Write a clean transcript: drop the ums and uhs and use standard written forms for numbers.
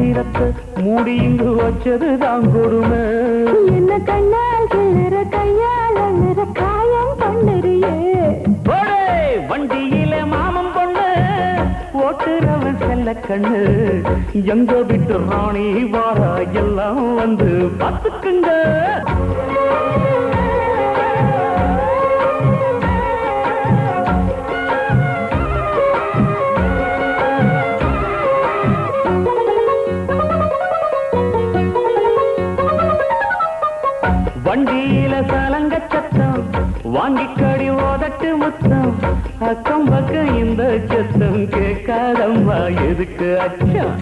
மந்திரத்தை மூடி இங்கு வச்சதுதான் கொடுமை. என்ன கண்ணால் கிளற கையால் அழற காயம் பண்ணுறியே. வண்டியில மாமன் பொண்ணு ஓட்டுறவன் செல்ல கண்ணு. எங்க விட்டு ராணி வாரா எல்லாம் வந்து பார்த்துக்குங்க. வண்டியில சலங்க சத்தம் வாங்கிக்கடி ஓதட்டு முத்தம். அக்கம் பக்கம் இந்த சத்தம் கேட்காதம்மா எதுக்கு அச்சம்.